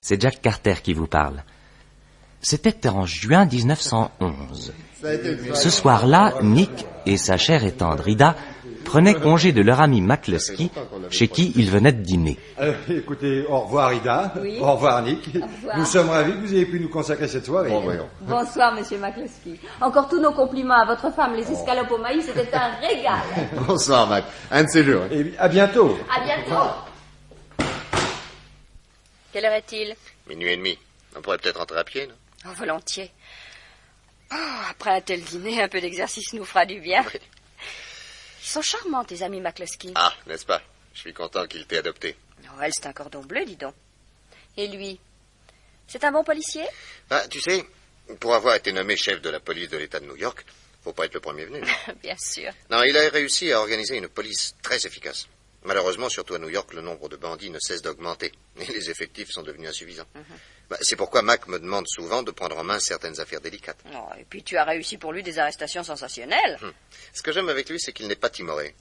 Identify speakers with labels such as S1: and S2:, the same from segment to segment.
S1: c'est Jack Carter qui vous parle. C'était en juin 1911. Ce soir-là, Nick et sa chère et tendre Ida prenaient congé de leur ami McCluskey, chez qui ils venaient de dîner.
S2: Écoutez, au revoir Ida,
S3: oui.
S2: Au revoir Nick.
S3: Au revoir.
S2: Nous sommes ravis que vous ayez pu nous consacrer cette soirée.
S3: Bonsoir, monsieur McCluskey. Encore tous nos compliments à votre femme. Les escalopes au maïs, c'était un régal.
S4: Bonsoir, Mac. Un de ces jours.
S2: Et à bientôt.
S3: À bientôt.
S5: Quelle heure est-il?
S6: 00h30. On pourrait peut-être rentrer à pied, non?
S5: Oh, volontiers. Oh, après un tel dîner, un peu d'exercice nous fera du bien.
S6: Oui.
S5: Ils sont charmants, tes amis McCluskey.
S6: Ah, n'est-ce pas? Je suis content qu'il t'ait adopté.
S5: Oh, elle, c'est un cordon bleu, dis donc. Et lui? C'est un bon policier?
S6: Ah, tu sais, pour avoir été nommé chef de la police de l'État de New York, faut pas être le premier venu.
S5: Bien sûr.
S6: Non, il a réussi à organiser une police très efficace. Malheureusement, surtout à New York, le nombre de bandits ne cesse d'augmenter. Et les effectifs sont devenus insuffisants. C'est pourquoi Mac me demande souvent de prendre en main certaines affaires délicates.
S5: Oh, et puis tu as réussi pour lui des arrestations sensationnelles.
S6: Ce que j'aime avec lui, c'est qu'il n'est pas timoré.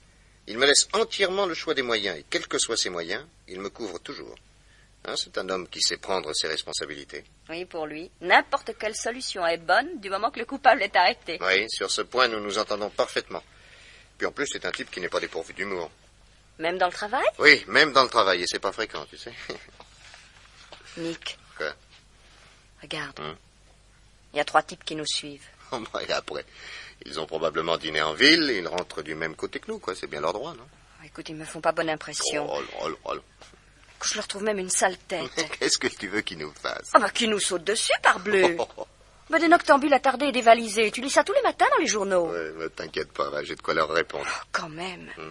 S6: Il me laisse entièrement le choix des moyens, et quels que soient ses moyens, il me couvre toujours. Hein, c'est un homme qui sait prendre ses responsabilités.
S5: Oui, pour lui, n'importe quelle solution est bonne du moment que le coupable est arrêté.
S6: Oui, sur ce point, nous nous entendons parfaitement. Puis en plus, c'est un type qui n'est pas dépourvu d'humour.
S5: Même dans le travail?
S6: Oui, même dans le travail, et c'est pas fréquent, tu sais.
S5: Nick.
S6: Quoi?
S5: Regarde. Il y a 3 types qui nous suivent.
S6: Oh, et après, ils ont probablement dîné en ville, ils rentrent du même côté que nous, quoi. C'est bien leur droit, non?
S5: Écoute, ils me font pas bonne impression.
S6: Oh.
S5: Je leur trouve même une sale tête.
S6: Qu'est-ce que tu veux qu'ils nous fassent?
S5: Ah bah, qu'ils nous sautent dessus, parbleu. Bah, des noctambules attardés et dévalisés. Tu lis ça tous les matins dans les journaux.
S6: Ouais, mais t'inquiète pas, va, j'ai de quoi leur répondre.
S5: Oh, quand même. Oh,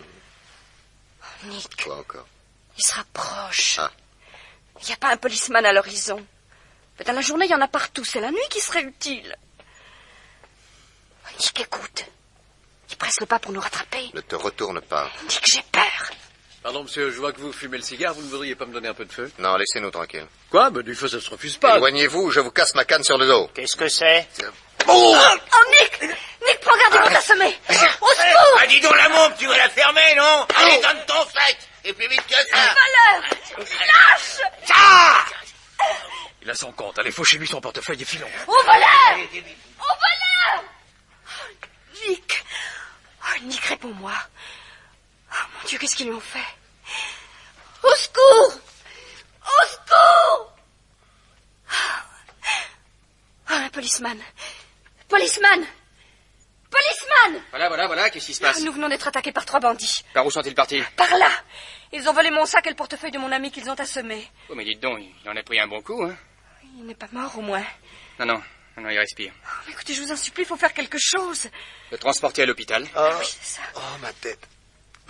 S5: Nick.
S6: Quoi encore?
S5: Ils se rapprochent.
S6: Ah.
S5: Il n'y a pas un policeman à l'horizon. Mais dans la journée, il y en a partout. C'est la nuit qui serait utile. Nick, écoute. Ils pressent le pas pour nous rattraper.
S6: Ne te retourne pas.
S5: Nick, j'ai peur.
S7: Pardon, monsieur, je vois que vous fumez le cigare. Vous ne voudriez pas me donner un peu de feu?
S6: Non, laissez-nous tranquilles.
S7: Quoi? Ben, du feu, ça se refuse pas.
S6: Éloignez-vous, je vous casse ma canne sur le dos.
S4: Qu'est-ce que c'est?
S5: Oh, Nick! Nick, prends garde, ils vont t'assommer! Au secours!
S4: Ah, dis donc la môme, tu veux la fermer, non? Allez, donne ton flingue, et plus vite que ça!
S5: Voleur! Lâche!
S4: Ça!
S7: Il a son compte. Allez, fauchez lui son portefeuille et filons.
S5: Au voleur! Au voleur! Oh, Nick! Oh, Nick, réponds-moi. Oh, mon Dieu, qu'est-ce qu'ils lui ont fait? Au secours! Au secours! Oh, un policeman! Policeman! Policeman!
S7: Voilà, qu'est-ce qui se passe?
S5: Nous venons d'être attaqués par 3 bandits.
S7: Par où sont-ils partis?
S5: Par là! Ils ont volé mon sac et le portefeuille de mon ami qu'ils ont assommé.
S7: Oh, mais dites donc, il en a pris un bon coup, hein?
S5: Il n'est pas mort, au moins.
S7: Non, il respire.
S5: Oh, mais écoutez, je vous en supplie, il faut faire quelque chose.
S7: Le transporter à l'hôpital.
S5: Ah oui, c'est ça.
S6: Oh, ma tête.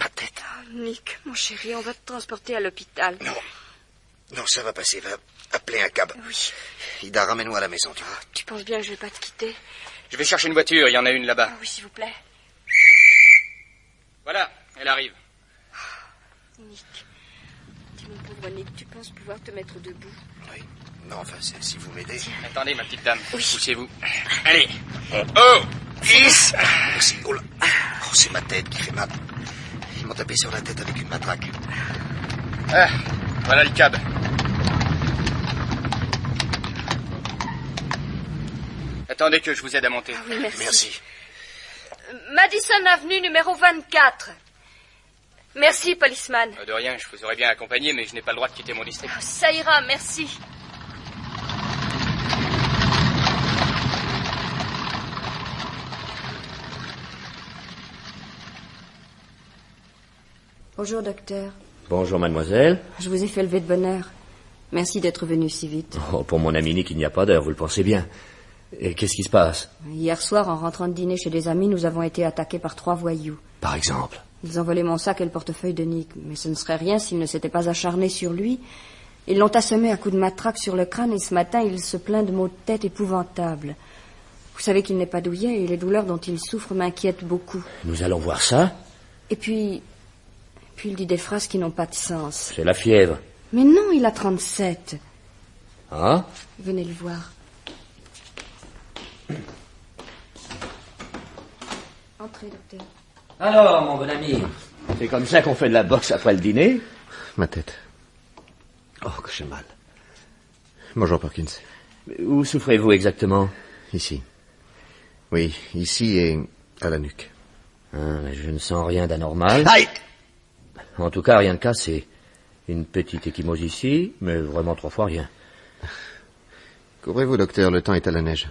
S5: Oh, Nick, mon chéri, on va te transporter à l'hôpital.
S6: Non, ça va passer, va appeler un cab.
S5: Oui.
S6: Ida, ramène-nous à la maison, tu vois.
S5: Tu penses bien que je vais pas te quitter?
S7: Je vais chercher une voiture, il y en a une là-bas.
S5: Ah oui, s'il vous plaît.
S7: Voilà, elle arrive.
S5: Nick, dis mon pauvre Nick, tu penses pouvoir te mettre debout?
S6: Oui. Non, enfin, si vous m'aidez.
S7: Attendez, ma petite dame.
S5: Oui.
S7: Poussez-vous. Allez.
S6: Oh 10. Merci. Oh là. Oh, c'est ma tête qui fait mal. Ils m'ont tapé sur la tête avec une matraque.
S7: Ah, voilà le cab. Attendez que je vous aide à monter.
S5: Ah oui, merci.
S6: Merci.
S5: Madison Avenue, numéro 24. Merci, policeman.
S7: De rien, je vous aurais bien accompagné, mais je n'ai pas le droit de quitter mon district.
S5: Oh, ça ira, merci.
S3: Bonjour, docteur.
S8: Bonjour, mademoiselle.
S3: Je vous ai fait lever de bonne heure. Merci d'être venu si vite.
S8: Oh, pour mon ami Nick, il n'y a pas d'heure, vous le pensez bien. Et qu'est-ce qui se passe?
S3: Hier soir, en rentrant de dîner chez des amis, nous avons été attaqués par 3 voyous.
S8: Par exemple?
S3: Ils ont volé mon sac et le portefeuille de Nick, mais ce ne serait rien s'ils ne s'étaient pas acharnés sur lui. Ils l'ont assommé à coups de matraque sur le crâne et ce matin, il se plaint de maux de tête épouvantables. Vous savez qu'il n'est pas douillet et les douleurs dont il souffre m'inquiètent beaucoup.
S8: Nous allons voir ça.
S3: Et puis il dit des phrases qui n'ont pas de sens.
S8: C'est la fièvre.
S3: Mais non, il a 37.
S8: Ah?
S3: Venez le voir. Entrez, docteur.
S8: Alors, mon bon ami, c'est comme ça qu'on fait de la boxe après le dîner?
S6: Ma tête. Oh, que j'ai mal. Bonjour, Perkins.
S8: Où souffrez-vous exactement?
S6: Ici. Oui, ici et à la nuque.
S8: Mais je ne sens rien d'anormal.
S6: Aïe!
S8: En tout cas, rien de cassé. Une petite échymose ici, mais vraiment 3 fois rien.
S6: Couvrez-vous, docteur, le temps est à la neige.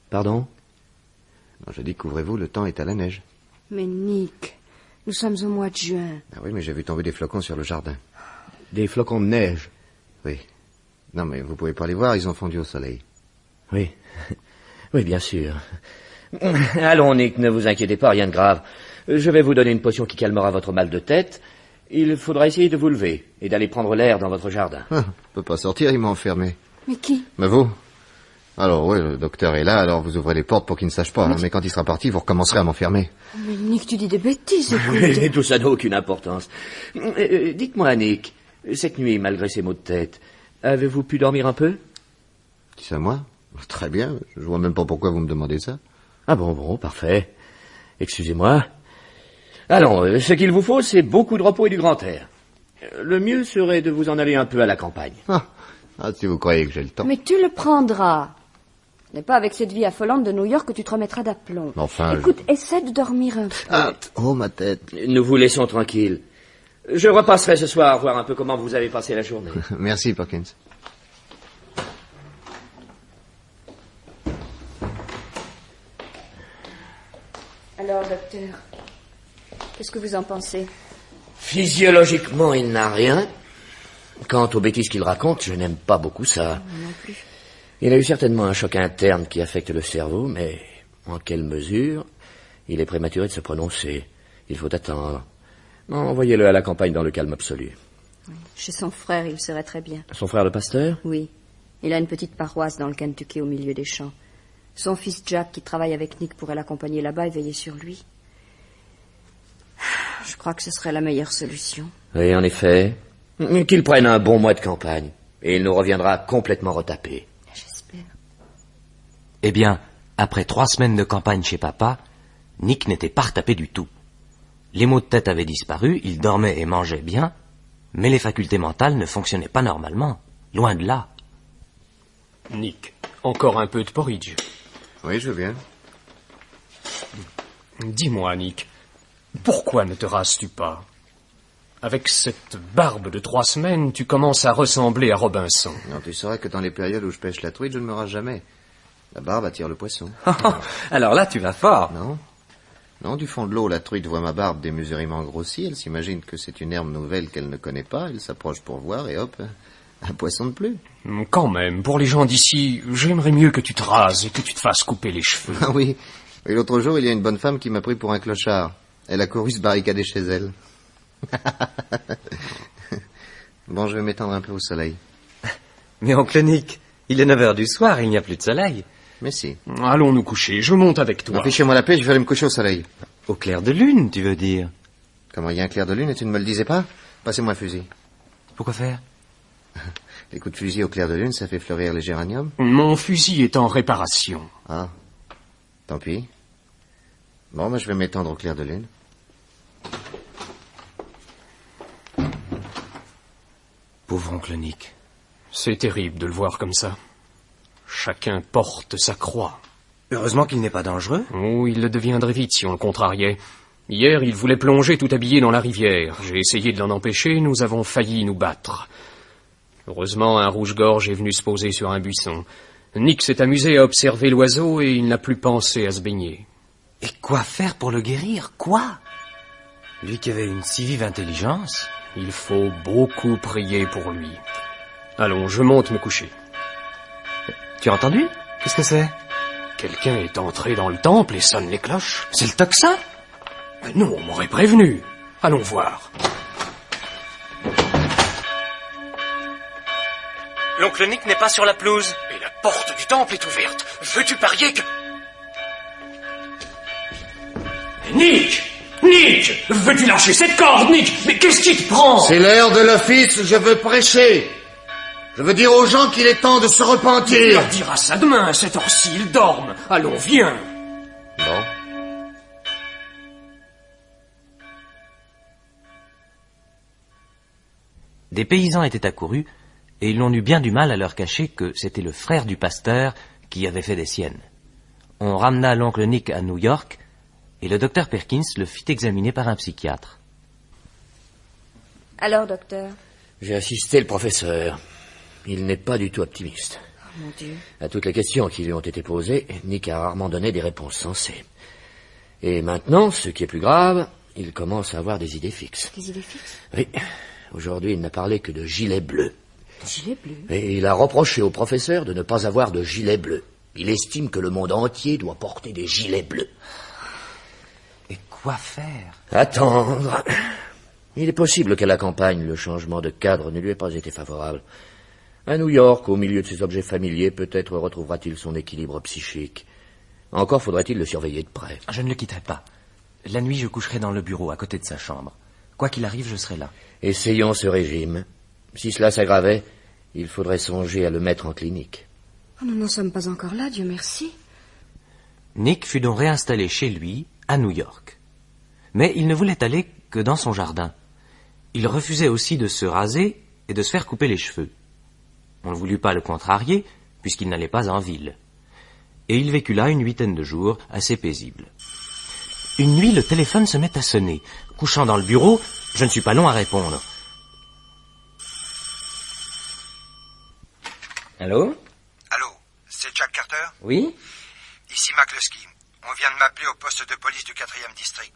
S8: Pardon?
S6: Non, je dis couvrez-vous, le temps est à la neige.
S3: Mais Nick, nous sommes au mois de juin.
S6: Ah oui, mais j'ai vu tomber des flocons sur le jardin.
S8: Des flocons de neige?
S6: Oui. Non, mais vous pouvez pas les voir, ils ont fondu au soleil.
S8: Oui. Oui, bien sûr. Allons, Nick, ne vous inquiétez pas, rien de grave. Je vais vous donner une potion qui calmera votre mal de tête. Il faudra essayer de vous lever et d'aller prendre l'air dans votre jardin.
S6: Ah, je peux pas sortir, il m'a enfermé.
S3: Mais qui?
S6: Mais vous? Alors oui, le docteur est là, alors vous ouvrez les portes pour qu'il ne sache pas. Mais quand il sera parti, vous recommencerez à m'enfermer.
S3: Mais Nick, tu dis des bêtises, écoute.
S8: Oui, tout ça n'a aucune importance. Dites-moi, Nick, cette nuit, malgré ces maux de tête, avez-vous pu dormir un peu?
S6: Qui ça, moi? Très bien, je vois même pas pourquoi vous me demandez ça.
S8: Ah bon, parfait. Excusez-moi. Allons, ce qu'il vous faut, c'est beaucoup de repos et du grand air. Le mieux serait de vous en aller un peu à la campagne.
S6: Ah, si vous croyez que j'ai le temps.
S3: Mais tu le prendras. Ce n'est pas avec cette vie affolante de New York que tu te remettras d'aplomb.
S6: Enfin,
S3: écoute, essaie de dormir un peu.
S6: Ah, oh, ma tête.
S8: Nous vous laissons tranquilles. Je repasserai ce soir voir un peu comment vous avez passé la journée.
S6: Merci, Perkins.
S3: Alors, docteur, qu'est-ce que vous en pensez?
S8: Physiologiquement, il n'a rien. Quant aux bêtises qu'il raconte, je n'aime pas beaucoup ça.
S3: Non plus.
S8: Il a eu certainement un choc interne qui affecte le cerveau, mais en quelle mesure? Il est prématuré de se prononcer. Il faut attendre. Envoyez-le à la campagne dans le calme absolu.
S3: Oui. Chez son frère, il serait très bien.
S8: Son frère le pasteur?
S3: Oui. Il a une petite paroisse dans le Kentucky au milieu des champs. Son fils Jack, qui travaille avec Nick, pourrait l'accompagner là-bas et veiller sur lui. Je crois que ce serait la meilleure solution.
S8: Oui, en effet. Qu'il prenne un bon mois de campagne. Et il nous reviendra complètement retapé.
S3: J'espère.
S1: Eh bien, après 3 semaines de campagne chez papa, Nick n'était pas retapé du tout. Les maux de tête avaient disparu, il dormait et mangeait bien, mais les facultés mentales ne fonctionnaient pas normalement. Loin de là.
S9: Nick, encore un peu de porridge.
S6: Oui, je viens.
S9: Dis-moi, Nick, pourquoi ne te rases-tu pas? Avec cette barbe de 3 semaines, tu commences à ressembler à Robinson.
S6: Non, tu saurais que dans les périodes où je pêche la truite, je ne me rase jamais. La barbe attire le poisson.
S1: Alors là, tu vas fort.
S6: Non, du fond de l'eau, la truite voit ma barbe démesurément grossie, elle s'imagine que c'est une herbe nouvelle qu'elle ne connaît pas, elle s'approche pour voir et hop, un poisson de plus.
S9: Quand même, pour les gens d'ici, j'aimerais mieux que tu te rases et que tu te fasses couper les cheveux.
S6: Ah oui, et l'autre jour, il y a une bonne femme qui m'a pris pour un clochard. Elle a couru se barricader chez elle. Bon, je vais m'étendre un peu au soleil.
S1: Mais oncle Nick, il est 9 heures du soir, il n'y a plus de soleil.
S6: Mais si.
S9: Allons nous coucher, je monte avec toi.
S6: Non, fichez-moi la paix, je vais aller me coucher au soleil.
S1: Au clair de lune, tu veux dire?
S6: Comment, il y a un clair de lune et tu ne me le disais pas? Passez-moi un fusil.
S1: Pourquoi faire?
S6: Les coups de fusil au clair de lune, ça fait fleurir les géraniums?
S9: Mon fusil est en réparation.
S6: Ah, tant pis. Bon, je vais m'étendre au clair de lune.
S1: Pauvre oncle Nick.
S9: C'est terrible de le voir comme ça. Chacun porte sa croix.
S1: Heureusement qu'il n'est pas dangereux.
S9: Oh, il le deviendrait vite si on le contrariait. Hier, il voulait plonger tout habillé dans la rivière. J'ai essayé de l'en empêcher, nous avons failli nous battre. Heureusement, un rouge-gorge est venu se poser sur un buisson. Nick s'est amusé à observer l'oiseau et il n'a plus pensé à se baigner.
S1: Et quoi faire pour le guérir? Quoi? Lui qui avait une si vive intelligence.
S9: Il faut beaucoup prier pour lui. Allons, je monte me coucher.
S1: Tu as entendu? Qu'est-ce que c'est?
S9: Quelqu'un est entré dans le temple et sonne les cloches.
S1: C'est le tocsin?
S9: Mais non, on m'aurait prévenu. Allons voir.
S1: L'oncle Nick n'est pas sur la pelouse.
S9: Et la porte du temple est ouverte. Veux-tu parier que... Nick! Nick! Veux-tu lâcher cette corde, Nick? Mais qu'est-ce qui te prend?
S10: C'est l'heure de l'office, je veux prêcher. Je veux dire aux gens qu'il est temps de se repentir.
S9: Tu leur diras ça demain, à cette heure-ci, ils dorment. Allons, viens.
S6: Bon.
S1: Des paysans étaient accourus et l'on eut bien du mal à leur cacher que c'était le frère du pasteur qui avait fait des siennes. On ramena l'oncle Nick à New York, et le docteur Perkins le fit examiner par un psychiatre.
S3: Alors, docteur?
S8: J'ai assisté le professeur. Il n'est pas du tout optimiste.
S3: Oh, mon Dieu.
S8: À toutes les questions qui lui ont été posées, Nick a rarement donné des réponses sensées. Et maintenant, ce qui est plus grave, il commence à avoir des idées fixes.
S3: Des idées fixes?
S8: Oui. Aujourd'hui, il n'a parlé que de gilet bleu.
S3: Gilet bleu?
S8: Et il a reproché au professeur de ne pas avoir de gilet bleu. Il estime que le monde entier doit porter des gilets bleus.
S1: Et quoi faire?
S8: Attendre. Il est possible qu'à la campagne, le changement de cadre ne lui ait pas été favorable. À New York, au milieu de ses objets familiers, peut-être retrouvera-t-il son équilibre psychique. Encore faudrait-il le surveiller de près.
S1: Je ne le quitterai pas. La nuit, je coucherai dans le bureau, à côté de sa chambre. Quoi qu'il arrive, je serai là.
S8: Essayons ce régime. Si cela s'aggravait, il faudrait songer à le mettre en clinique.
S3: Oh, nous n'en sommes pas encore là, Dieu merci.
S1: Nick fut donc réinstallé chez lui, à New York. Mais il ne voulait aller que dans son jardin. Il refusait aussi de se raser et de se faire couper les cheveux. On ne voulut pas le contrarier, puisqu'il n'allait pas en ville. Et il vécut là une 8aine de jours, assez paisible. Une nuit, le téléphone se met à sonner. Couchant dans le bureau, je ne suis pas long à répondre.
S8: Allô?
S11: Allô, c'est Jack Carter?
S8: Oui?
S11: Ici McCluskey. On vient de m'appeler au poste de police du 4e district.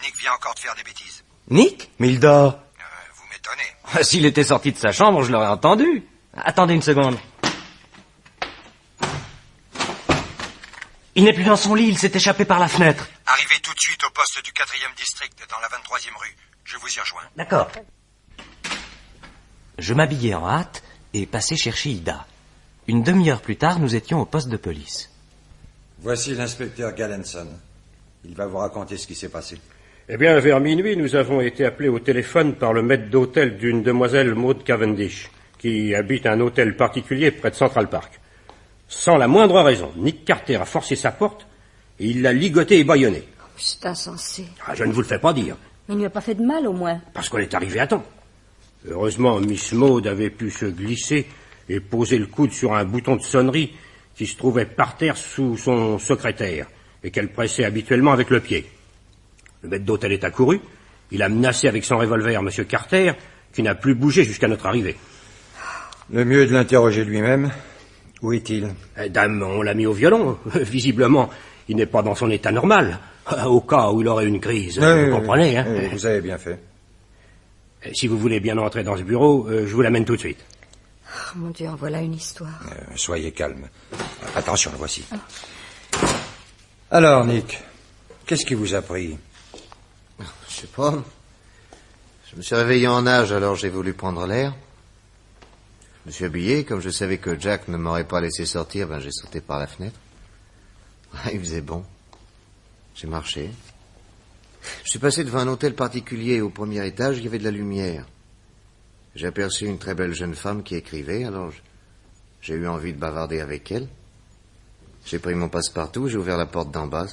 S11: Nick vient encore de faire des bêtises.
S1: Nick? Mais il dort.
S11: Vous m'étonnez.
S1: S'il était sorti de sa chambre, je l'aurais entendu. Attendez une seconde. Il n'est plus dans son lit, il s'est échappé par la fenêtre.
S11: Arrivez tout de suite au poste du 4e district, dans la 23e rue. Je vous y rejoins.
S1: D'accord. Je m'habillai en hâte et passai chercher Ida. Une demi-heure plus tard, nous étions au poste de police.
S2: Voici l'inspecteur Gallenson. Il va vous raconter ce qui s'est passé.
S12: Eh bien, vers minuit, nous avons été appelés au téléphone par le maître d'hôtel d'une demoiselle Maud Cavendish, qui habite un hôtel particulier près de Central Park. Sans la moindre raison, Nick Carter a forcé sa porte et il l'a ligoté et bâillonné.
S3: Oh, c'est insensé.
S12: Ah, je ne vous le fais pas dire.
S3: Mais il ne lui a pas fait de mal, au moins.
S12: Parce qu'on est arrivé à temps. Heureusement, Miss Maud avait pu se glisser et poser le coude sur un bouton de sonnerie qui se trouvait par terre sous son secrétaire et qu'elle pressait habituellement avec le pied. Le maître d'hôtel est accouru. Il a menacé avec son revolver M. Carter, qui n'a plus bougé jusqu'à notre arrivée.
S2: Le mieux est de l'interroger lui-même. Où est-il?
S12: Dame, on l'a mis au violon. Visiblement, il n'est pas dans son état normal. Au cas où il aurait une crise, vous comprenez, hein?
S2: Vous avez bien fait.
S12: Si vous voulez bien entrer dans ce bureau, je vous l'amène tout de suite.
S3: Oh, mon Dieu, en voilà une histoire.
S2: Soyez calme. Attention, le voici. Alors, Nick, qu'est-ce qui vous a pris?
S6: Je sais pas. Je me suis réveillé en nage, alors j'ai voulu prendre l'air. Je me suis habillé, comme je savais que Jack ne m'aurait pas laissé sortir, j'ai sauté par la fenêtre. Il faisait bon. J'ai marché. Je suis passé devant un hôtel particulier au premier étage, il y avait de la lumière. J'ai aperçu une très belle jeune femme qui écrivait, alors j'ai eu envie de bavarder avec elle. J'ai pris mon passe-partout, j'ai ouvert la porte d'en bas.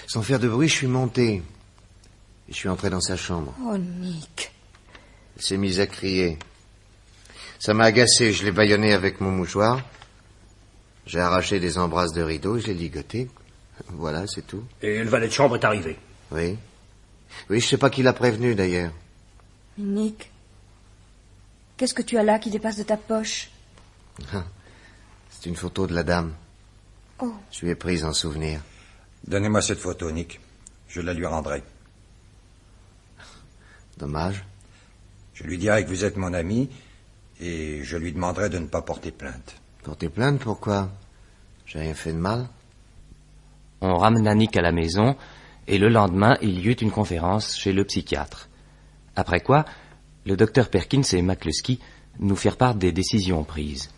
S6: Sans faire de bruit, je suis monté. Et je suis entré dans sa chambre.
S3: Oh, Nick.
S6: Elle s'est mise à crier. Ça m'a agacé, je l'ai bâillonné avec mon mouchoir. J'ai arraché des embrasses de rideau, je l'ai ligoté. Voilà, c'est tout.
S12: Et le valet de chambre est arrivé.
S6: Oui. Oui, je sais pas qui l'a prévenu, d'ailleurs.
S3: Nick, qu'est-ce que tu as là qui dépasse de ta poche?
S6: C'est une photo de la dame.
S3: Oh.
S6: Je lui ai prise en souvenir.
S2: Donnez-moi cette photo, Nick. Je la lui rendrai.
S6: Dommage.
S2: Je lui dirai que vous êtes mon ami et je lui demanderai de ne pas porter plainte.
S6: Porter plainte, pourquoi? J'ai rien fait de mal.
S1: On ramena Nick à la maison, et le lendemain, il y eut une conférence chez le psychiatre. Après quoi, le docteur Perkins et McCluskey nous firent part des décisions prises.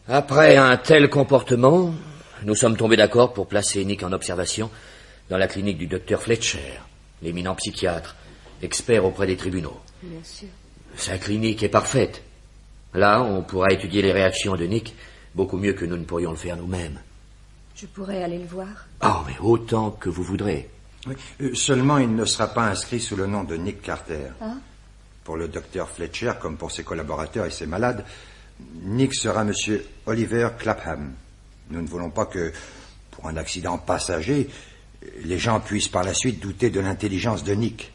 S8: Après un tel comportement, nous sommes tombés d'accord pour placer Nick en observation dans la clinique du docteur Fletcher, l'éminent psychiatre, expert auprès des tribunaux.
S3: Bien sûr.
S8: Sa clinique est parfaite. Là, on pourra étudier les réactions de Nick beaucoup mieux que nous ne pourrions le faire nous-mêmes.
S3: Je pourrais aller le voir?
S8: Ah, mais autant que vous voudrez.
S2: Oui, seulement il ne sera pas inscrit sous le nom de Nick Carter.
S3: Ah?
S2: Pour le docteur Fletcher, comme pour ses collaborateurs et ses malades, Nick sera monsieur Oliver Clapham. Nous ne voulons pas que, pour un accident passager, les gens puissent par la suite douter de l'intelligence de Nick.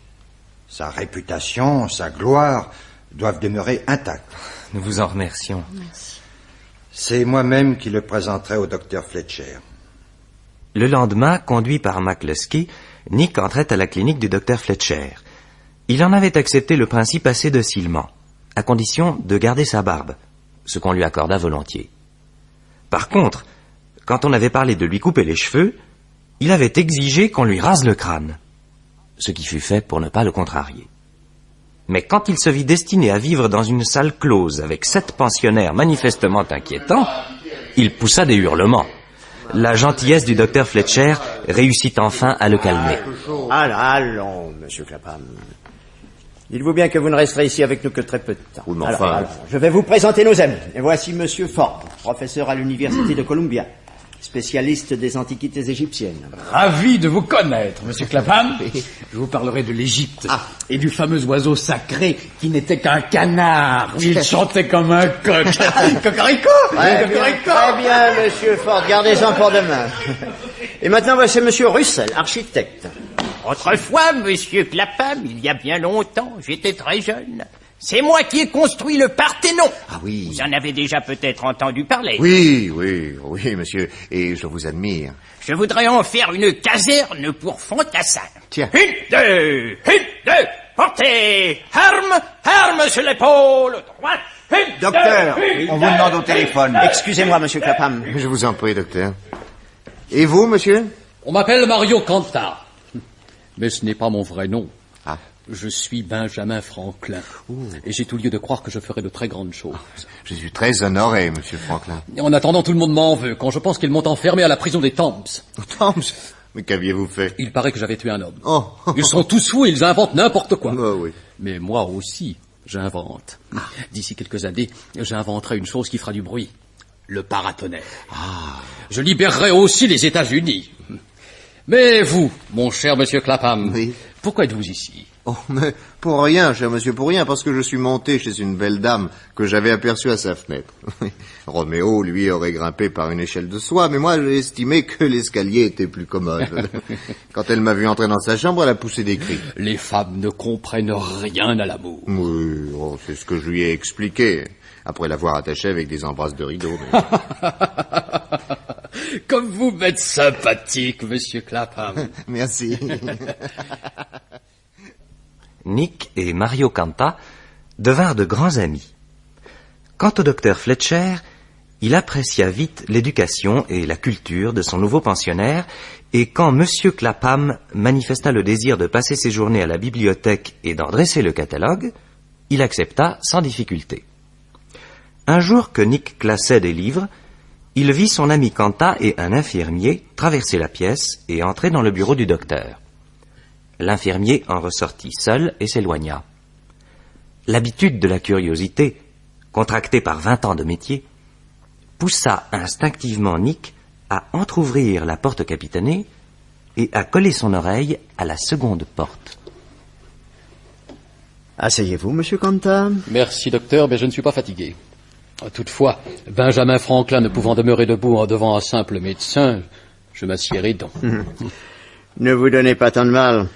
S2: Sa réputation, sa gloire doivent demeurer intactes.
S1: Nous vous en remercions.
S3: Merci.
S2: C'est moi-même qui le présenterai au docteur Fletcher.
S1: Le lendemain, conduit par McCluskey, Nick entrait à la clinique du docteur Fletcher. Il en avait accepté le principe assez docilement, à condition de garder sa barbe, ce qu'on lui accorda volontiers. Par contre, quand on avait parlé de lui couper les cheveux, il avait exigé qu'on lui rase le crâne, ce qui fut fait pour ne pas le contrarier. Mais quand il se vit destiné à vivre dans une salle close avec 7 pensionnaires manifestement inquiétants, il poussa des hurlements. La gentillesse du docteur Fletcher réussit enfin à le calmer.
S13: Allons, monsieur Clapham. Dites-vous bien que vous ne resterez ici avec nous que très peu de temps.
S6: Oui, mais enfin...
S13: Alors, je vais vous présenter nos amis. Et voici monsieur Ford, professeur à l'université de Columbia, spécialiste des antiquités égyptiennes.
S14: Ravi de vous connaître, monsieur Clapham. Je vous parlerai de l'Égypte et du fameux oiseau sacré qui n'était qu'un canard. Il chantait comme un coq. Cocorico.
S13: Très bien, monsieur Ford, gardez-en pour demain. Et maintenant, voici monsieur Russell, architecte.
S15: Autrefois, monsieur Clapham, il y a bien longtemps, j'étais très jeune. C'est moi qui ai construit le Parthénon.
S6: Ah oui.
S15: Vous en avez déjà peut-être entendu parler.
S6: Oui, monsieur, et je vous admire.
S15: Je voudrais en faire une caserne pour fantassins.
S6: Tiens.
S15: Une, deux, portez, arme sur l'épaule droite.
S11: Docteur, on vous demande au téléphone.
S13: Excusez-moi, monsieur Clapham.
S6: Je vous en prie, docteur. Et vous, monsieur?
S14: On m'appelle Mario Canta. Mais ce n'est pas mon vrai nom.
S6: Ah.
S14: Je suis Benjamin Franklin. Et j'ai tout lieu de croire que je ferai de très grandes choses.
S6: Je suis très honoré, monsieur Franklin.
S14: Et en attendant, tout le monde m'en veut quand je pense qu'ils m'ont enfermé à la prison des Thames.
S6: Thames? Mais qu'aviez-vous fait?
S14: Il paraît que j'avais tué un homme.
S6: Oh.
S14: Ils sont tous fous et ils inventent n'importe quoi.
S6: Oh, oui.
S14: Mais moi aussi, j'invente. D'ici quelques années, j'inventerai une chose qui fera du bruit. Le paratonnerre. Je libérerai aussi les États-Unis. Mais vous, mon cher monsieur Clapham, pourquoi êtes-vous ici?
S6: Oh, mais pour rien, cher monsieur, pour rien, parce que je suis monté chez une belle dame que j'avais aperçue à sa fenêtre. Roméo, lui, aurait grimpé par une échelle de soie, mais moi, j'ai estimé que l'escalier était plus commode. Quand elle m'a vu entrer dans sa chambre, elle a poussé des cris.
S14: Les femmes ne comprennent rien à l'amour.
S6: Oui, c'est ce que je lui ai expliqué, après l'avoir attaché avec des embrasses de rideau. Mais...
S14: Comme vous m'êtes sympathique, monsieur Clapham.
S6: Merci.
S1: Nick et Mario Canta devinrent de grands amis. Quant au docteur Fletcher, il apprécia vite l'éducation et la culture de son nouveau pensionnaire, et quand monsieur Clapham manifesta le désir de passer ses journées à la bibliothèque et d'en dresser le catalogue, il accepta sans difficulté. Un jour que Nick classait des livres, il vit son ami Canta et un infirmier traverser la pièce et entrer dans le bureau du docteur. L'infirmier en ressortit seul et s'éloigna. L'habitude de la curiosité, contractée par 20 ans de métier, poussa instinctivement Nick à entr'ouvrir la porte capitanée et à coller son oreille à la seconde porte.
S13: Asseyez-vous, monsieur Canta.
S14: Merci, docteur, mais je ne suis pas fatigué. Toutefois, Benjamin Franklin ne pouvant demeurer debout devant un simple médecin, je m'assiérai donc.
S13: Ne vous donnez pas tant de mal.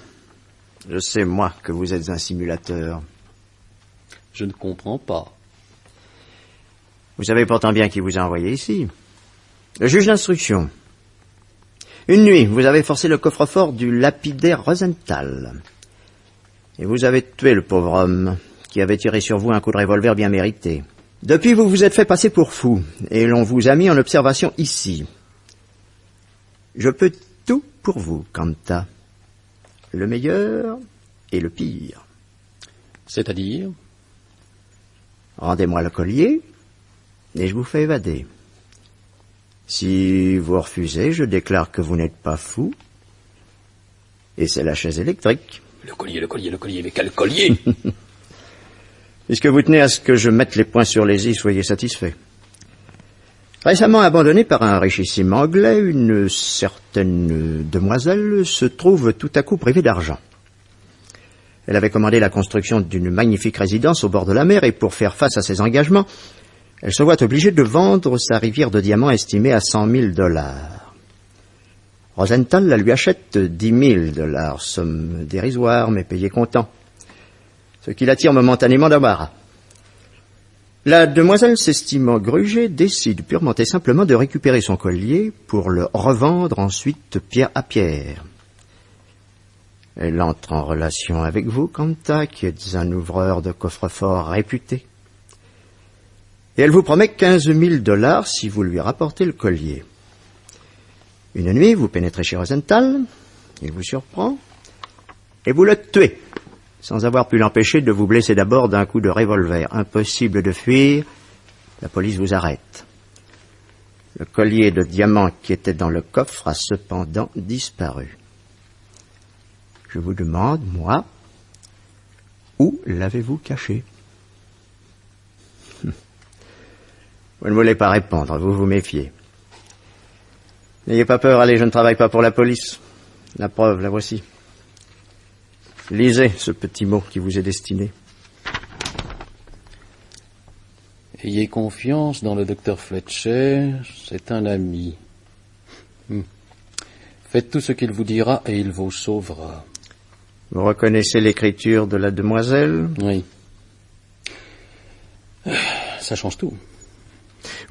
S13: Je sais, moi, que vous êtes un simulateur.
S14: Je ne comprends pas.
S13: Vous savez pourtant bien qui vous a envoyé ici. Le juge d'instruction. Une nuit, vous avez forcé le coffre-fort du lapidaire Rosenthal. Et vous avez tué le pauvre homme, qui avait tiré sur vous un coup de revolver bien mérité. Depuis, vous vous êtes fait passer pour fou, et l'on vous a mis en observation ici. Je peux tout pour vous, Canta. Le meilleur et le pire.
S14: C'est-à-dire?
S13: Rendez-moi le collier, et je vous fais évader. Si vous refusez, je déclare que vous n'êtes pas fou, et c'est la chaise électrique.
S14: Le collier, mais quel collier?
S13: Puisque vous tenez à ce que je mette les points sur les i, soyez satisfait. Récemment abandonnée par un richissime Anglais, une certaine demoiselle se trouve tout à coup privée d'argent. Elle avait commandé la construction d'une magnifique résidence au bord de la mer et pour faire face à ses engagements, elle se voit obligée de vendre sa rivière de diamants estimée à $100,000. Rosenthal la lui achète $10,000, somme dérisoire mais payée comptant, ce qui l'attire momentanément d'embarras. La demoiselle, s'estimant grugée, décide purement et simplement de récupérer son collier pour le revendre ensuite pierre à pierre. Elle entre en relation avec vous, Kanta, qui êtes un ouvreur de coffre-fort réputé. Et elle vous promet $15,000 si vous lui rapportez le collier. Une nuit, vous pénétrez chez Rosenthal, il vous surprend, et vous le tuez, sans avoir pu l'empêcher de vous blesser d'abord d'un coup de revolver. Impossible de fuir, la police vous arrête. Le collier de diamants qui était dans le coffre a cependant disparu. Je vous demande, moi, où l'avez-vous caché? Vous ne voulez pas répondre, vous vous méfiez. N'ayez pas peur, allez, je ne travaille pas pour la police. La preuve, la voici. Lisez ce petit mot qui vous est destiné.
S14: Ayez confiance dans le docteur Fletcher, c'est un ami. Faites tout ce qu'il vous dira et il vous sauvera.
S13: Vous reconnaissez l'écriture de la demoiselle?
S14: Oui. Ça change tout.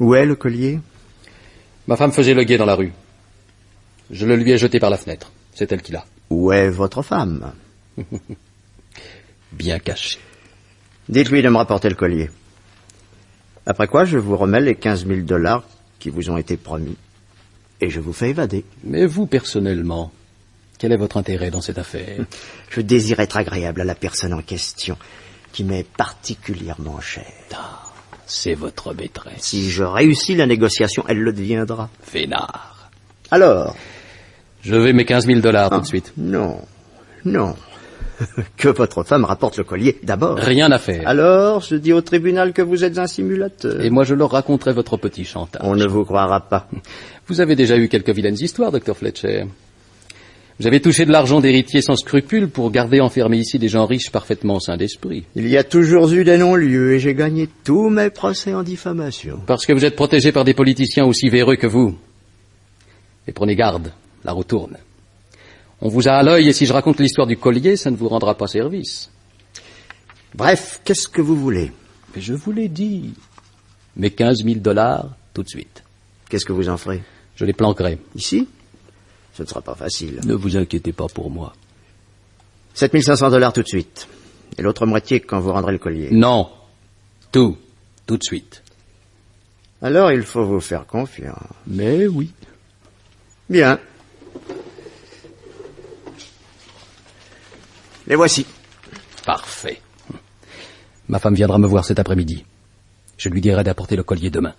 S13: Où est le collier?
S14: Ma femme faisait le guet dans la rue. Je le lui ai jeté par la fenêtre. C'est elle qui l'a.
S13: Où est votre femme?
S14: Bien caché.
S13: Dites-lui de me rapporter le collier. Après quoi, je vous remets les $15,000 qui vous ont été promis. Et je vous fais évader.
S14: Mais vous, personnellement, quel est votre intérêt dans cette affaire?
S13: Je désire être agréable à la personne en question, qui m'est particulièrement chère.
S14: C'est votre maîtresse.
S13: Si je réussis la négociation, elle le deviendra.
S14: Vénard.
S13: Alors?
S14: Je veux mes $15,000 tout de suite.
S13: Non, non. Que votre femme rapporte le collier d'abord.
S14: Rien à faire.
S13: Alors, je dis au tribunal que vous êtes un simulateur.
S14: Et moi, je leur raconterai votre petit chantage.
S13: On ne vous croira pas.
S14: Vous avez déjà eu quelques vilaines histoires, docteur Fletcher. Vous avez touché de l'argent d'héritiers sans scrupules pour garder enfermés ici des gens riches parfaitement sains d'esprit.
S13: Il y a toujours eu des non-lieux et j'ai gagné tous mes procès en diffamation.
S14: Parce que vous êtes protégé par des politiciens aussi véreux que vous. Et prenez garde, la roue tourne. On vous a à l'œil et si je raconte l'histoire du collier, ça ne vous rendra pas service.
S13: Bref, qu'est-ce que vous voulez?
S14: Mais je vous l'ai dit. Mes $15,000 tout de suite.
S13: Qu'est-ce que vous en ferez?
S14: Je les planquerai.
S13: Ici? Ce ne sera pas facile.
S14: Ne vous inquiétez pas pour moi.
S13: $7,500 tout de suite. Et l'autre moitié quand vous rendrez le collier.
S14: Non. Tout de suite.
S13: Alors il faut vous faire confiance.
S14: Mais oui.
S13: Bien. Les voici.
S14: Parfait. Ma femme viendra me voir cet après-midi. Je lui dirai d'apporter le collier demain.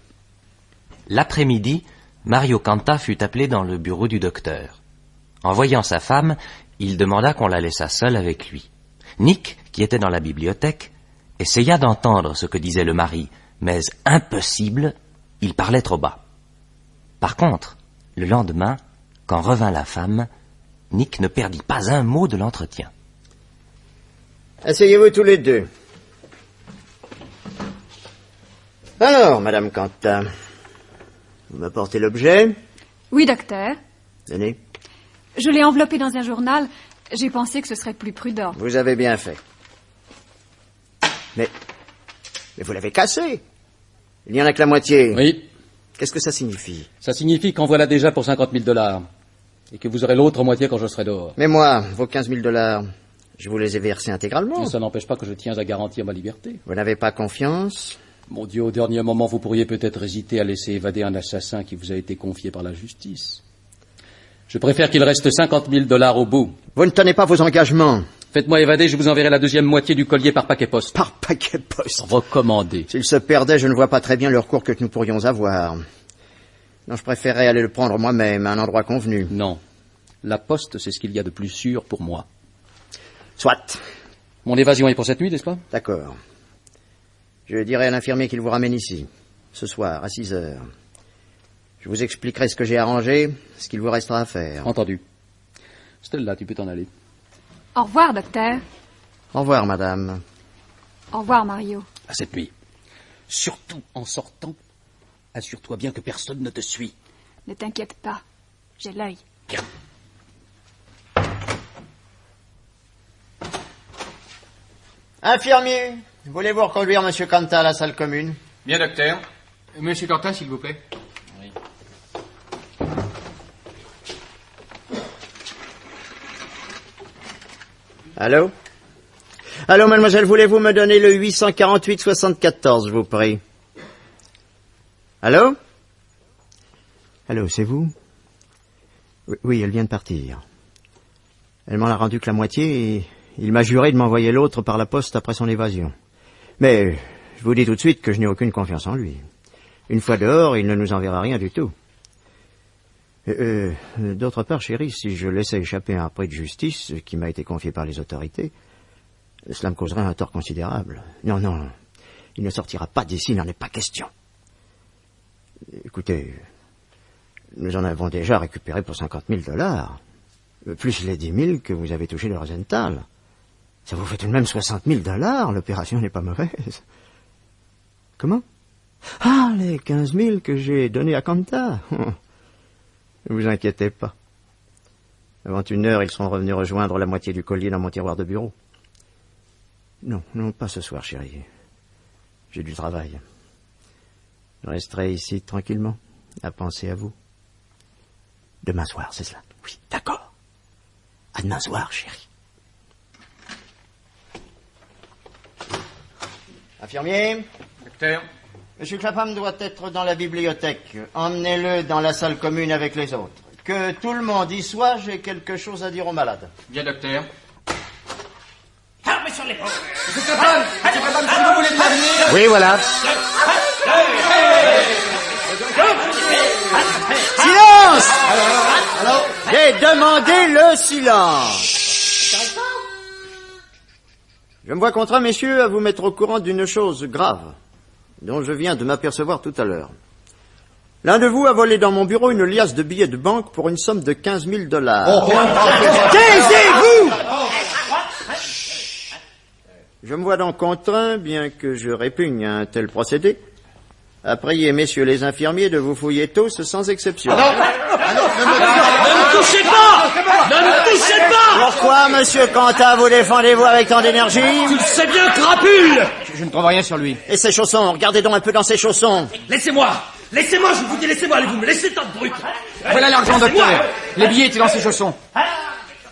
S1: L'après-midi, Mario Kanta fut appelé dans le bureau du docteur. En voyant sa femme, il demanda qu'on la laissât seule avec lui. Nick, qui était dans la bibliothèque, essaya d'entendre ce que disait le mari, mais impossible, il parlait trop bas. Par contre, le lendemain, quand revint la femme, Nick ne perdit pas un mot de l'entretien.
S13: Asseyez-vous tous les deux. Alors, Madame Kanta, vous m'apportez l'objet?
S16: Oui, docteur.
S13: Tenez.
S16: Je l'ai enveloppé dans un journal. J'ai pensé que ce serait plus prudent.
S13: Vous avez bien fait. Mais vous l'avez cassé. Il n'y en a que la moitié.
S14: Oui.
S13: Qu'est-ce que ça signifie?
S14: Ça signifie qu'en voilà déjà pour $50,000. Et que vous aurez l'autre moitié quand je serai dehors.
S13: Mais moi, vos $15,000, je vous les ai versés intégralement.
S14: Mais ça n'empêche pas que je tiens à garantir ma liberté.
S13: Vous n'avez pas confiance?
S14: Mon Dieu, au dernier moment, vous pourriez peut-être hésiter à laisser évader un assassin qui vous a été confié par la justice. Je préfère qu'il reste $50,000 au bout.
S13: Vous ne tenez pas vos engagements.
S14: Faites-moi évader, je vous enverrai la deuxième moitié du collier par paquet poste.
S13: Par paquet poste?
S14: Recommandé.
S13: S'il se perdait, je ne vois pas très bien le recours que nous pourrions avoir. Non, je préférerais aller le prendre moi-même à un endroit convenu.
S14: Non. La poste, c'est ce qu'il y a de plus sûr pour moi.
S13: Soit.
S14: Mon évasion est pour cette nuit, n'est-ce pas?
S13: D'accord. Je dirai à l'infirmier qu'il vous ramène ici, ce soir, à 6 heures. Je vous expliquerai ce que j'ai arrangé, ce qu'il vous restera à faire.
S14: Entendu. Stella, tu peux t'en aller.
S16: Au revoir, docteur.
S13: Au revoir, madame.
S16: Au revoir, Mario.
S14: À cette nuit. Surtout en sortant, assure-toi bien que personne ne te suit.
S16: Ne t'inquiète pas, j'ai l'œil.
S14: Bien.
S13: Infirmier, voulez-vous reconduire Monsieur Kanta à la salle commune?
S7: Bien, docteur. Monsieur Quentin, s'il vous plaît. Oui.
S13: Allô? Allô, mademoiselle, voulez-vous me donner le 848-74, je vous prie? Allô? Allô, c'est vous? Oui, elle vient de partir. Elle m'en a rendu que la moitié et il m'a juré de m'envoyer l'autre par la poste après son évasion. Mais je vous dis tout de suite que je n'ai aucune confiance en lui. Une fois dehors, il ne nous enverra rien du tout. D'autre part, chérie, si je laissais échapper un prix de justice qui m'a été confié par les autorités, cela me causerait un tort considérable. Non, il ne sortira pas d'ici, il n'en est pas question. Écoutez, nous en avons déjà récupéré pour $50,000, plus les 10 000 que vous avez touchés de Rosenthal. Ça vous fait tout de même $60,000, l'opération n'est pas mauvaise. Comment? Ah, les 15 000 que j'ai donnés à Kanta. Ne vous inquiétez pas. Avant 1 heure, ils seront revenus rejoindre la moitié du collier dans mon tiroir de bureau. Non, pas ce soir, chérie. J'ai du travail. Je resterai ici tranquillement, à penser à vous. Demain soir, c'est cela? Oui, d'accord. À demain soir, chérie. Infirmier?
S7: Docteur?
S13: Monsieur Clapham doit être dans la bibliothèque. Emmenez-le dans la salle commune avec les autres. Que tout le monde y soit, j'ai quelque chose à dire aux malades.
S7: Bien, docteur.
S15: Fermez sur les portes.
S7: Monsieur Clapham, si vous voulez bien venir...
S13: Oui, voilà. Silence! J'ai demandé le silence. Je me vois contraint, messieurs, à vous mettre au courant d'une chose grave, dont je viens de m'apercevoir tout à l'heure. L'un de vous a volé dans mon bureau une liasse de billets de banque pour une somme de $15,000. Taisez-vous! Je me vois donc contraint, bien que je répugne à un tel procédé, à prier messieurs les infirmiers de vous fouiller tous sans exception.
S15: Ne me touchez pas! Ne me touchez pas!
S13: Pourquoi, monsieur Kanta, vous défendez-vous avec tant d'énergie?
S15: Tu le sais bien, crapule!
S7: Je ne trouve rien sur lui.
S13: Et ses chaussons? Regardez donc un peu dans ses chaussons.
S15: Laissez-moi, je vous dis, laissez-moi, allez vous me laissez, tas de brutes.
S7: Voilà l'argent, docteur. Les billets étaient dans ses chaussons.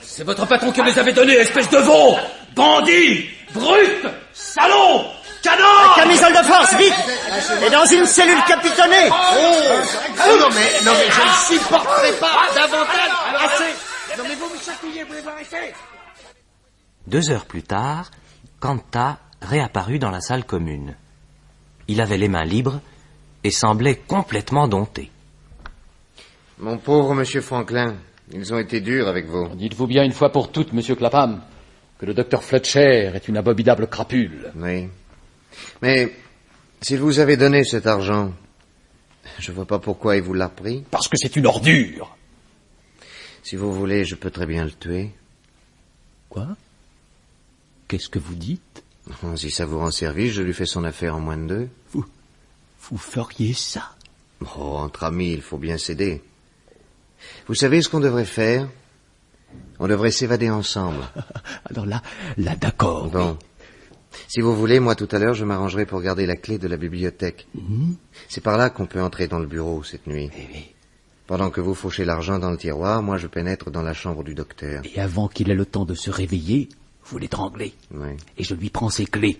S15: C'est votre patron qui me les avait donnés, espèce de veau! Bandit! Brute! Salaud! Canard!
S13: Camisole de force, vite! Et dans une cellule capitonnée!
S10: Non mais je ne supporterai pas davantage! Assez! Non mais vous me chatouillez, vous arrêter!
S1: 2 heures plus tard, Kanta réapparut dans la salle commune. Il avait les mains libres et semblait complètement dompté.
S6: Mon pauvre monsieur Franklin, ils ont été durs avec vous.
S14: Dites-vous bien une fois pour toutes, monsieur Clapham, que le docteur Fletcher est une abominable crapule.
S6: Oui. Mais s'il vous avait donné cet argent, je vois pas pourquoi il vous l'a pris.
S14: Parce que c'est une ordure.
S6: Si vous voulez, je peux très bien le tuer.
S14: Quoi? Qu'est-ce que vous dites?
S6: Si ça vous rend service, je lui fais son affaire en moins de 2.
S14: Vous feriez ça?
S6: Oh, entre amis, il faut bien s'aider. Vous savez ce qu'on devrait faire? On devrait s'évader ensemble.
S14: Alors là, d'accord.
S6: Bon. Si vous voulez, moi tout à l'heure, je m'arrangerai pour garder la clé de la bibliothèque. C'est par là qu'on peut entrer dans le bureau cette nuit. Pendant que vous fauchez l'argent dans le tiroir, moi je pénètre dans la chambre du docteur.
S14: Et avant qu'il ait le temps de se réveiller, vous l'étranglez.
S6: Oui.
S14: Et je lui prends ses clés.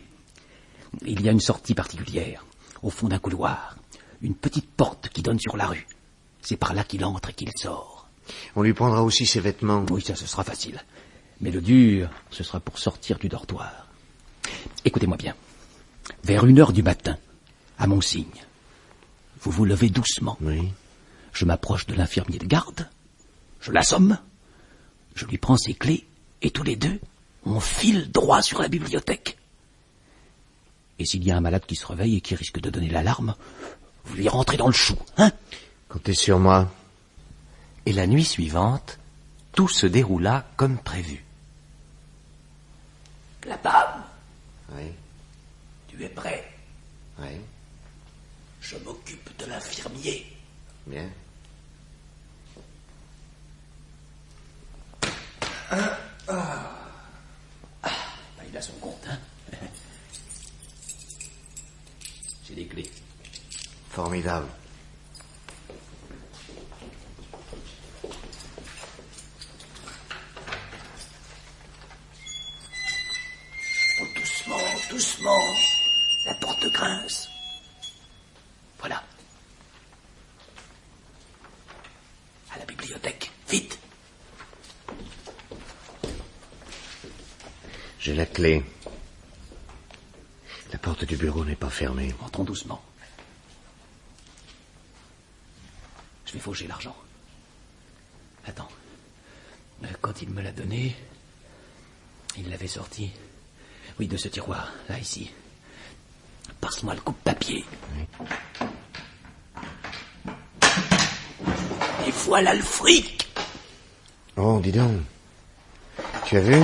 S14: Il y a une sortie particulière, au fond d'un couloir. Une petite porte qui donne sur la rue. C'est par là qu'il entre et qu'il sort.
S6: On lui prendra aussi ses vêtements.
S14: Oui, ça, ce sera facile. Mais le dur, ce sera pour sortir du dortoir. Écoutez-moi bien. Vers 1 heure du matin, à mon signe, vous vous levez doucement.
S6: Oui.
S14: Je m'approche de l'infirmier de garde, je l'assomme, je lui prends ses clés, et tous les deux, on file droit sur la bibliothèque. Et s'il y a un malade qui se réveille et qui risque de donner l'alarme, vous lui rentrez dans le chou, hein?
S6: Comptez sur moi.
S1: Et la nuit suivante, tout se déroula comme prévu.
S15: Clapham,
S8: Oui.
S15: tu es prêt?
S8: Oui.
S15: Je m'occupe de l'infirmier.
S8: Bien.
S15: Il a son compte, hein? J'ai des clés.
S13: Formidable.
S15: Oh, doucement, doucement. La porte grince. Voilà. À la bibliothèque. Vite.
S13: J'ai la clé. La porte du bureau n'est pas fermée.
S15: Entrons doucement. Je vais faucher l'argent. Attends. Quand il me l'a donné, il l'avait sorti. Oui, de ce tiroir, là, ici. Passe-moi le coupe-papier.
S13: Oui.
S15: Et voilà le fric.
S13: Oh, dis donc. Tu as vu?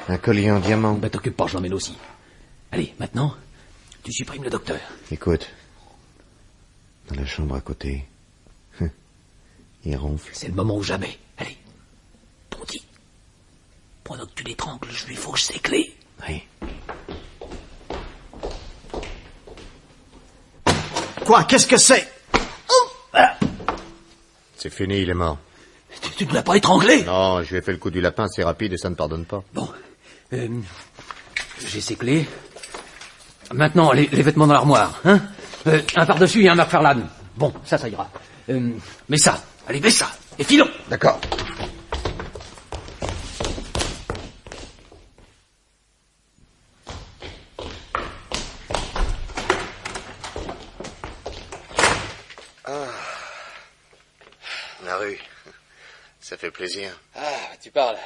S13: Un collier en diamant.
S15: Ben, t'occupe pas, j'emmène aussi. Allez, maintenant, tu supprimes le docteur.
S13: Écoute. Dans la chambre à côté. Il ronfle.
S15: C'est le moment ou jamais. Allez. Bondy. Pendant que tu l'étrangles, je lui fauche ses clés.
S13: Oui.
S10: Quoi? Qu'est-ce que c'est?
S13: C'est fini, il est mort.
S15: Tu ne l'as pas étranglé?
S13: Non, je lui ai fait le coup du lapin, c'est rapide et ça ne pardonne pas.
S15: Bon. J'ai ses clés. Maintenant, les vêtements dans l'armoire, hein? Un par-dessus et un McFarlane. Bon, ça ira. Mets ça. Allez, mets ça. Et filons.
S13: D'accord.
S6: La rue. Ça fait plaisir.
S14: Ah, tu parles.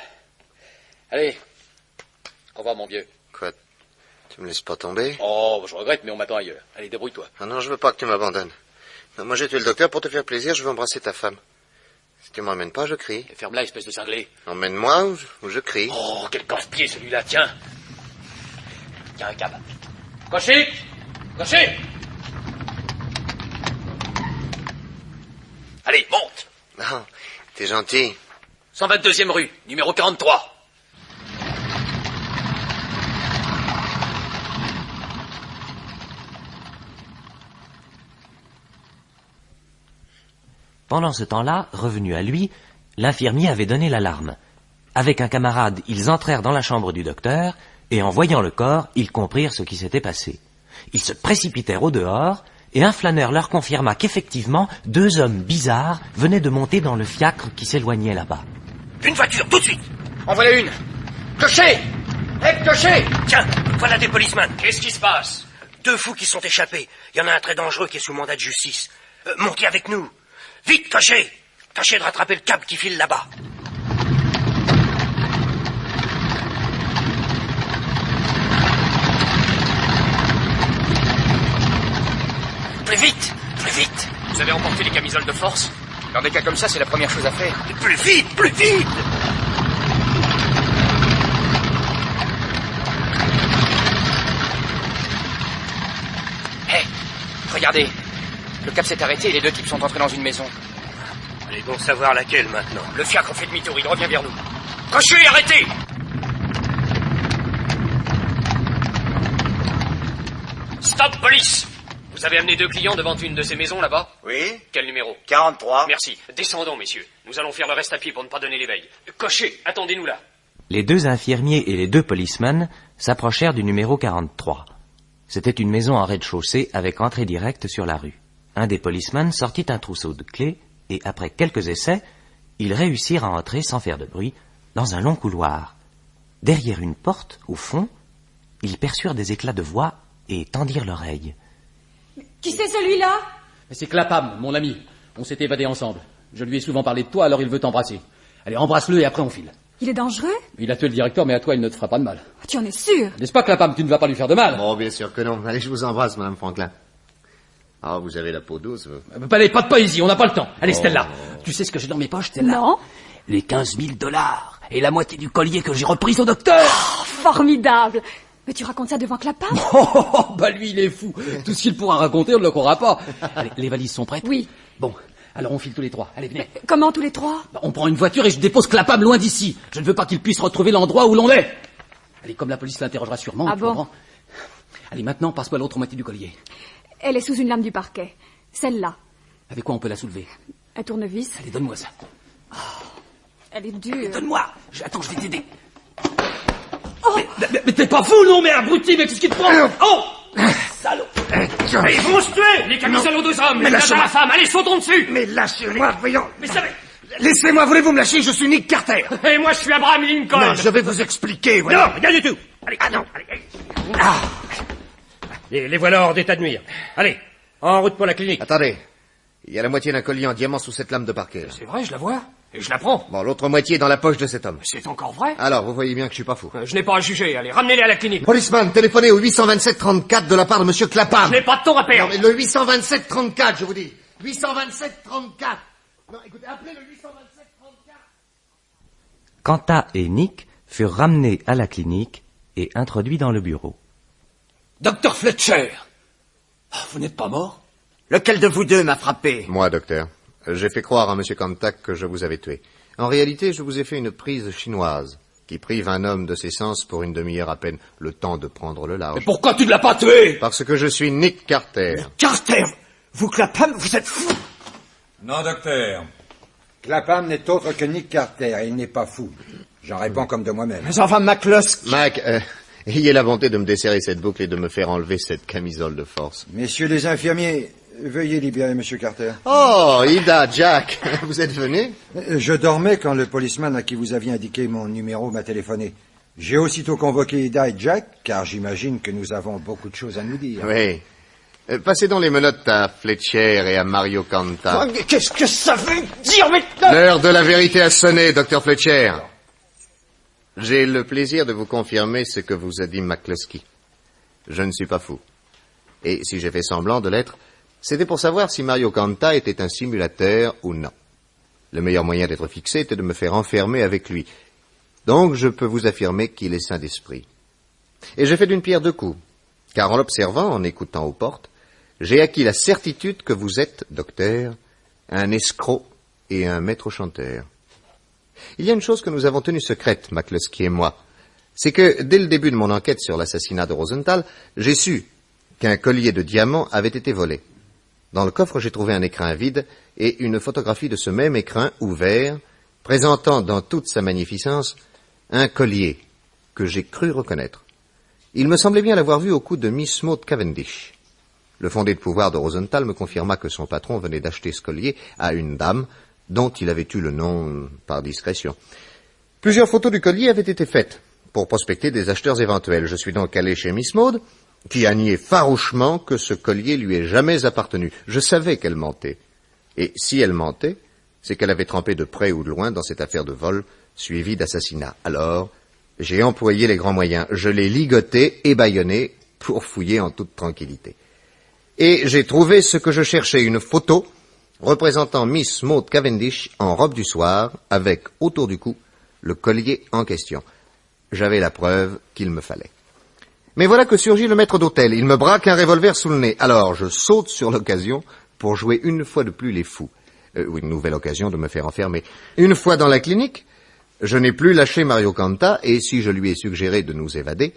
S14: Allez. Au revoir, mon vieux.
S6: Quoi? Tu me laisses pas tomber?
S14: Oh, je regrette, mais on m'attend ailleurs. Allez, débrouille-toi.
S6: Ah non, je veux pas que tu m'abandonnes. Non, moi, j'ai tué le docteur pour te faire plaisir, je veux embrasser ta femme. Si tu m'emmènes pas, je crie.
S14: Et ferme-la, espèce de cinglé.
S6: Emmène-moi ou je crie.
S14: Oh, quel corse-pied, celui-là, tiens. Tiens, un câble. Cocher! Cocher! Allez, monte!
S6: Non, t'es gentil.
S14: 122e rue, numéro 43.
S1: Pendant ce temps-là, revenu à lui, l'infirmier avait donné l'alarme. Avec un camarade, ils entrèrent dans la chambre du docteur, et en voyant le corps, ils comprirent ce qui s'était passé. Ils se précipitèrent au dehors, et un flâneur leur confirma qu'effectivement, 2 hommes bizarres venaient de monter dans le fiacre qui s'éloignait là-bas.
S15: Une voiture, tout de suite.
S14: En voilà une.
S15: Cocher! Hé, cocher!
S10: Tiens, voilà des policemen.
S14: Qu'est-ce qui se passe?
S10: 2 fous qui sont échappés. Il y en a un très dangereux qui est sous mandat de justice. Montez avec nous. Vite, cocher! Tâchez de rattraper le câble qui file là-bas. Plus vite! Plus vite!
S14: Vous avez emporté les camisoles de force? Dans des cas comme ça, c'est la première chose à faire.
S10: Plus vite! Plus vite!
S14: Hé, regardez. Le cap s'est arrêté et les 2 types sont entrés dans une maison.
S10: Allez donc savoir laquelle maintenant.
S14: Le fiacre fait demi-tour, il revient vers nous. Cocher, arrêtez! Stop, police! Vous avez amené 2 clients devant une de ces maisons là-bas?
S6: Oui?
S14: Quel numéro?
S6: 43.
S14: Merci. Descendons, messieurs. Nous allons faire le reste à pied pour ne pas donner l'éveil. Cocher, attendez-nous là.
S1: Les 2 infirmiers et les 2 policemen s'approchèrent du numéro 43. C'était une maison en rez-de-chaussée avec entrée directe sur la rue. Un des policemen sortit un trousseau de clés et, après quelques essais, ils réussirent à entrer sans faire de bruit dans un long couloir. Derrière une porte, au fond, ils perçurent des éclats de voix et tendirent l'oreille.
S16: Qui c'est celui-là?
S14: C'est Clapham, mon ami. On s'est évadés ensemble. Je lui ai souvent parlé de toi, alors il veut t'embrasser. Allez, embrasse-le et après on file.
S16: Il est dangereux?
S14: Il a tué le directeur, mais à toi, il ne te fera pas de mal.
S16: Tu en es sûr?
S14: N'est-ce pas, Clapham? Tu ne vas pas lui faire de mal?
S8: Oh, bien sûr que non. Allez, je vous embrasse, Madame Franklin. Ah, vous avez la peau douce, vous.
S14: Allez, pas de poésie, on n'a pas le temps. Allez, Stella, tu sais ce que j'ai dans mes poches, Stella?
S16: Non.
S15: Les $15 000. et la moitié du collier que j'ai repris au docteur.
S16: Oh, formidable. Mais tu racontes ça devant Clapham?
S14: Bah lui, il est fou. Tout ce qu'il pourra raconter, on ne le croira pas. Allez, les valises sont prêtes?
S16: Oui.
S14: Bon, alors on file tous les trois. Allez, venez.
S16: Mais comment tous les trois?
S14: Bah, on prend une voiture et je dépose Clapham loin d'ici. Je ne veux pas qu'il puisse retrouver l'endroit où l'on est. Allez, comme la police l'interrogera sûrement.
S16: Ah bon?
S14: Comprends. Allez, maintenant, passe-moi l'autre moitié du collier.
S16: Elle est sous une lame du parquet. Celle-là.
S14: Avec quoi on peut la soulever?
S16: Un tournevis.
S14: Allez, donne-moi ça.
S16: Elle est dure.
S14: Donne-moi. Attends, je vais t'aider. Oh, mais t'es pas fou, non, mais abruti, mais qu'est-ce qui te prend? Oh, salaud.
S10: Ils vont se tuer.
S14: Les camisoles aux deux hommes,
S10: mais
S14: les
S10: lâchez-moi.
S14: à la femme, allez, sautons dessus.
S10: Mais lâchez-moi, voyons.
S14: Mais ça va.
S10: Laissez-moi, voulez-vous me lâcher? Je suis Nick Carter.
S14: Et moi, je suis Abraham Lincoln.
S10: Non, je vais vous expliquer, voyons.
S12: Non, rien du tout.
S10: Allez, ah non, allez.
S12: Les voilà hors d'état de nuire. Allez, en route pour la clinique.
S6: Attendez. Il y a la moitié d'un collier en diamant sous cette lame de parquet.
S14: C'est vrai, je la vois. Et je la prends.
S6: Bon, l'autre moitié est dans la poche de cet homme.
S14: C'est encore vrai?
S6: Alors, vous voyez bien que je suis pas fou.
S14: Je n'ai pas à juger. Allez, ramenez-les à la clinique.
S6: Policeman, téléphonez au 827-34 de la part de monsieur Clapham.
S14: Je n'ai pas de temps à perdre.
S6: Non, mais le 827-34, je vous dis. 827-34. Non, écoutez, appelez le 827-34.
S1: Quanta et Nick furent ramenés à la clinique et introduits dans le bureau.
S14: Docteur Fletcher. Vous n'êtes pas mort?
S13: Lequel de vous deux m'a frappé?
S6: Moi, docteur. J'ai fait croire à monsieur Kantak que je vous avais tué. En réalité, je vous ai fait une prise chinoise qui prive un homme de ses sens pour une demi-heure à peine, le temps de prendre le large.
S14: Mais pourquoi tu ne l'as pas tué?
S6: Parce que je suis Nick Carter.
S10: Carter, vous Clapham, vous êtes fou.
S2: Non, docteur. Clapham n'est autre que Nick Carter et il n'est pas fou. J'en réponds comme de moi-même.
S13: Mais enfin, McCluskey...
S6: Mac, ayez la bonté de me desserrer cette boucle et de me faire enlever cette camisole de force.
S2: Messieurs les infirmiers, veuillez libérer monsieur Carter.
S6: Oh, Ida, Jack, vous êtes venu?
S2: Je dormais quand le policeman à qui vous aviez indiqué mon numéro m'a téléphoné. J'ai aussitôt convoqué Ida et Jack, car j'imagine que nous avons beaucoup de choses à nous dire.
S6: Oui. Passez donc les menottes à Fletcher et à Mario Kanta.
S10: Qu'est-ce que ça veut dire, maintenant?
S6: L'heure de la vérité a sonné, docteur Fletcher. J'ai le plaisir de vous confirmer ce que vous a dit McCluskey. Je ne suis pas fou. Et si j'ai fait semblant de l'être, c'était pour savoir si Mario Kanta était un simulateur ou non. Le meilleur moyen d'être fixé était de me faire enfermer avec lui. Donc je peux vous affirmer qu'il est sain d'esprit. Et j'ai fait d'une pierre deux coups, car en l'observant, en écoutant aux portes, j'ai acquis la certitude que vous êtes, docteur, un escroc et un maître chanteur. Il y a une chose que nous avons tenue secrète, McCluskey et moi. C'est que, dès le début de mon enquête sur l'assassinat de Rosenthal, j'ai su qu'un collier de diamants avait été volé. Dans le coffre, j'ai trouvé un écrin vide et une photographie de ce même écrin ouvert, présentant dans toute sa magnificence un collier que j'ai cru reconnaître. Il me semblait bien l'avoir vu au cou de Miss Maud Cavendish. Le fondé de pouvoir de Rosenthal me confirma que son patron venait d'acheter ce collier à une dame dont il avait eu le nom par discrétion. Plusieurs photos du collier avaient été faites pour prospecter des acheteurs éventuels. Je suis donc allé chez Miss Maud, qui a nié farouchement que ce collier lui ait jamais appartenu. Je savais qu'elle mentait. Et si elle mentait, c'est qu'elle avait trempé de près ou de loin dans cette affaire de vol suivie d'assassinat. Alors, j'ai employé les grands moyens. Je l'ai ligoté et bâillonné pour fouiller en toute tranquillité. Et j'ai trouvé ce que je cherchais, une photo représentant Miss Maud Cavendish en robe du soir, avec autour du cou le collier en question. J'avais la preuve qu'il me fallait. Mais voilà que surgit le maître d'hôtel. Il me braque un revolver sous le nez. Alors je saute sur l'occasion pour jouer une fois de plus les fous. Une nouvelle occasion de me faire enfermer. Une fois dans la clinique, je n'ai plus lâché Mario Kanta, et si je lui ai suggéré de nous évader,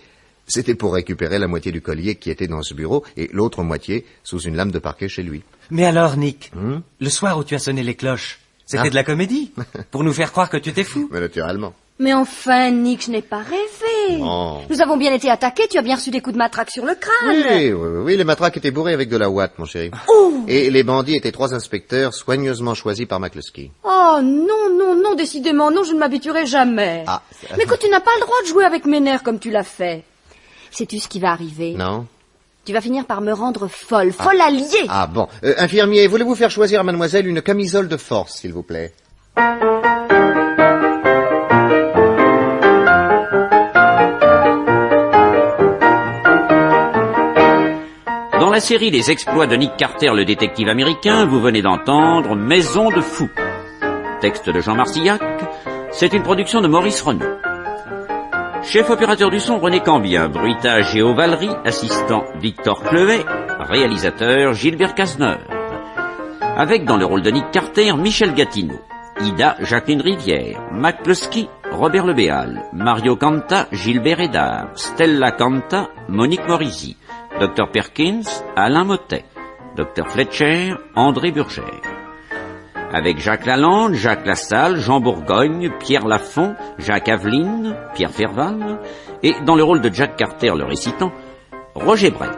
S6: c'était pour récupérer la moitié du collier qui était dans ce bureau et l'autre moitié sous une lame de parquet chez lui.
S1: Mais alors, Nick, le soir où tu as sonné les cloches, c'était de la comédie? Pour nous faire croire que tu étais fou?
S6: Mais naturellement.
S3: Mais enfin, Nick, je n'ai pas rêvé.
S6: Oh.
S3: Nous avons bien été attaqués, tu as bien reçu des coups de matraque sur le crâne.
S6: Oui, les matraques étaient bourrées avec de la ouate, mon chéri.
S3: Oh.
S6: Et les bandits étaient 3 inspecteurs soigneusement choisis par McCluskey.
S3: Oh non, non, non, décidément, non, je ne m'habituerai jamais.
S6: Ah,
S3: mais écoute, tu n'as pas le droit de jouer avec mes nerfs comme tu l'as fait. Sais-tu ce qui va arriver?
S6: Non.
S3: Tu vas finir par me rendre folle alliée.
S6: Ah bon. Infirmier, voulez-vous faire choisir à mademoiselle une camisole de force, s'il vous plaît?
S17: Dans la série Les exploits de Nick Carter, le détective américain, vous venez d'entendre Maison de fous. Texte de Jean Marcillac, C'est une production de Maurice Renaud. Chef opérateur du son, René Cambien. Bruitage, Géo Valery. Assistant, Victor Clevet. Réalisateur, Gilbert Cazeneuve. Avec dans le rôle de Nick Carter, Michel Gatineau. Ida, Jacqueline Rivière. McCluskey, Robert Lebéal. Mario Canta, Gilbert Hédard. Stella Canta, Monique Morisi. Dr Perkins, Alain Mottet. Dr Fletcher, André Burgère. Avec Jacques Lalande, Jacques Lassalle, Jean Bourgogne, Pierre Lafont, Jacques Aveline, Pierre Ferval, et dans le rôle de Jack Carter le récitant, Roger Bray.